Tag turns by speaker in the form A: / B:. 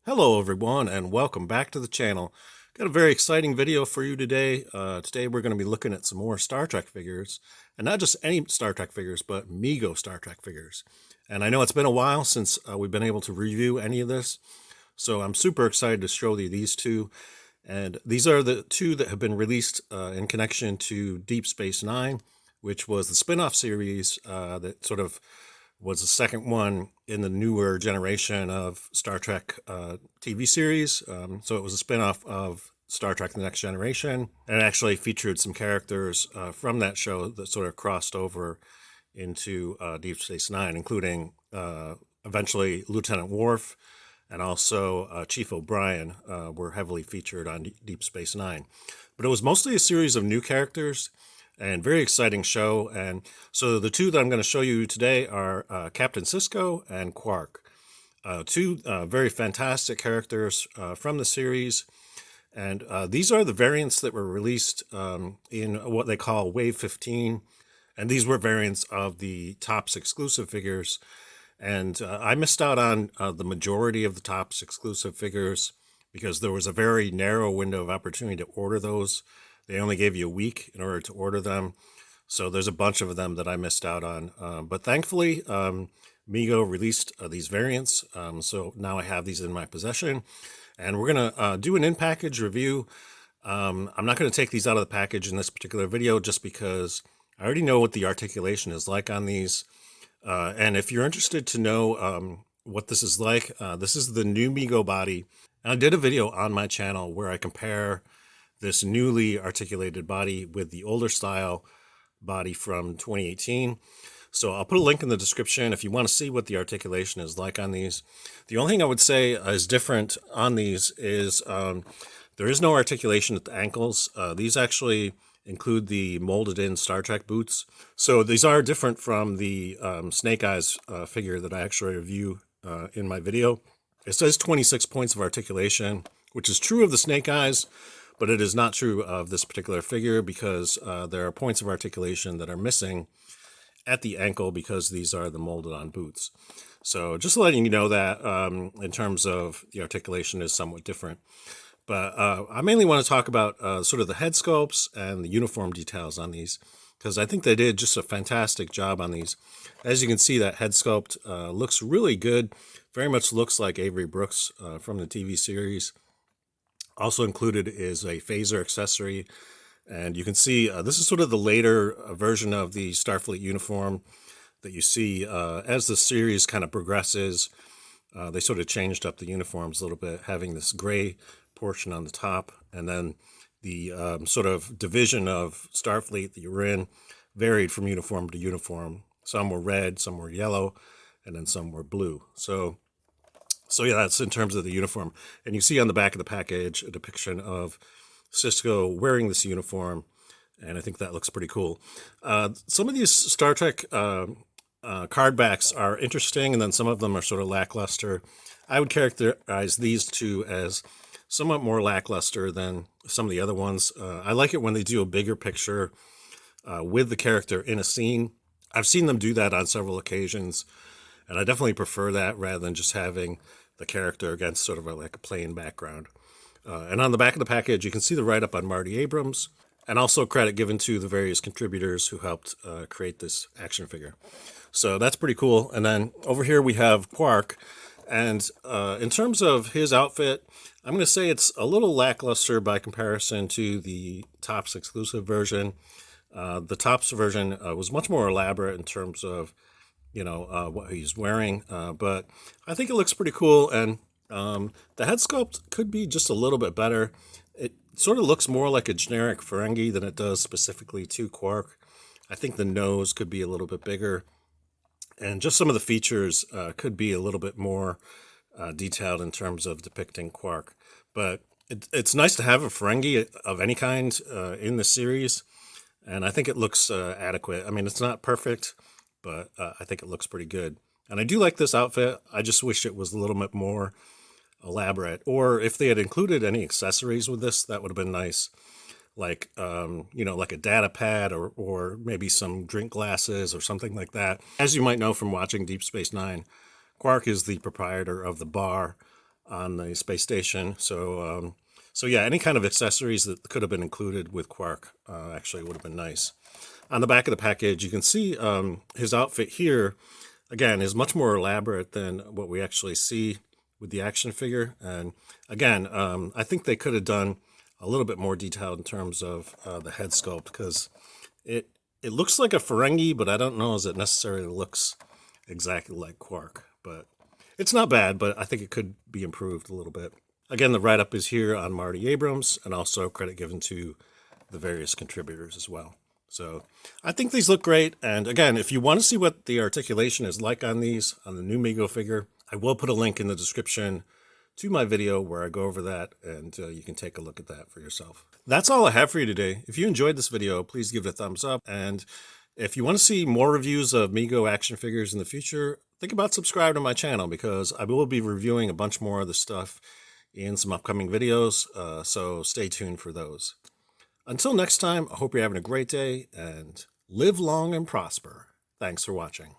A: Hello everyone and welcome back to the channel. Got a very exciting video for you today. Today we're going to be looking at some more Star Trek figures, and not just any Star Trek figures, but Mego Star Trek figures. And I know it's been a while since we've been able to review any of this, so I'm super excited to show you these two. And these are the two that have been released in connection to Deep Space Nine, which was the spin-off series that sort of was the second one in the newer generation of Star Trek TV series. So it was a spin-off of Star Trek The Next Generation, and it actually featured some characters from that show that sort of crossed over into Deep Space Nine, including eventually Lieutenant Worf and also Chief O'Brien were heavily featured on Deep Space Nine. But it was mostly a series of new characters and very exciting show. And so the two that I'm going to show you today are Captain Sisko and Quark. Two very fantastic characters from the series. And these are the variants that were released in what they call Wave 15. And these were variants of the Topps exclusive figures. And I missed out on the majority of the Topps exclusive figures because there was a very narrow window of opportunity to order those. They only gave you a week in order to order them. So there's a bunch of them that I missed out on. But thankfully, Mego released these variants. So now I have these in my possession. And we're going to do an in-package review. I'm not going to take these out of the package in this particular video just because I already know what the articulation is like on these. And if you're interested to know what this is like, this is the new Mego body. And I did a video on my channel where I compare this newly articulated body with the older style body from 2018. So I'll put a link in the description if you want to see what the articulation is like on these. The only thing I would say is different on these is there is no articulation at the ankles. These actually include the molded in Star Trek boots. So these are different from the Snake Eyes figure that I actually review in my video. It says 26 points of articulation, which is true of the Snake Eyes, but it is not true of this particular figure because there are points of articulation that are missing at the ankle because these are the molded on boots. So just letting you know that in terms of the articulation is somewhat different. But I mainly want to talk about sort of the head sculpts and the uniform details on these because I think they did just a fantastic job on these. As you can see, that head sculpt looks really good. Very much looks like Avery Brooks from the TV series. Also included is a phaser accessory, and you can see this is sort of the later version of the Starfleet uniform that you see as the series kind of progresses. They sort of changed up the uniforms a little bit, having this gray portion on the top, and then the sort of division of Starfleet that you're in varied from uniform to uniform. Some were red, some were yellow, and then some were blue. So yeah, that's in terms of the uniform. And you see on the back of the package a depiction of Sisko wearing this uniform, and I think that looks pretty cool. Some of these Star Trek card backs are interesting, and then some of them are sort of lackluster. I would characterize these two as somewhat more lackluster than some of the other ones. I like it when they do a bigger picture with the character in a scene. I've seen them do that on several occasions, and I definitely prefer that rather than just having the character against sort of like a plain background. And on the back of the package, you can see the write-up on Marty Abrams, and also credit given to the various contributors who helped create this action figure. So that's pretty cool. And then over here we have Quark. And in terms of his outfit, I'm going to say it's a little lackluster by comparison to the Topps exclusive version. The Topps version was much more elaborate in terms of what he's wearing, but I think it looks pretty cool, and the head sculpt could be just a little bit better. It sort of looks more like a generic Ferengi than it does specifically to Quark. I think the nose could be a little bit bigger, and just some of the features could be a little bit more detailed in terms of depicting Quark. But it's nice to have a Ferengi of any kind in the series, and I think it looks adequate. I mean, it's not perfect, but I think it looks pretty good. And I do like this outfit. I just wish it was a little bit more elaborate. Or if they had included any accessories with this, that would have been nice. Like, like a data pad or maybe some drink glasses or something like that. As you might know from watching Deep Space Nine, Quark is the proprietor of the bar on the space station. So yeah, any kind of accessories that could have been included with Quark actually would have been nice. On the back of the package, you can see his outfit here, again, is much more elaborate than what we actually see with the action figure. And again, I think they could have done a little bit more detailed in terms of the head sculpt, because it looks like a Ferengi, but I don't know as it necessarily looks exactly like Quark. But it's not bad, but I think it could be improved a little bit. Again, the write-up is here on Marty Abrams, and also credit given to the various contributors as well. So I think these look great. And again, if you want to see what the articulation is like on these, on the new Mego figure, I will put a link in the description to my video where I go over that, and you can take a look at that for yourself. That's all I have for you today. If you enjoyed this video, please give it a thumbs up. And if you want to see more reviews of Mego action figures in the future, think about subscribing to my channel, because I will be reviewing a bunch more of the stuff in some upcoming videos. So stay tuned for those. Until next time, I hope you're having a great day and live long and prosper. Thanks for watching.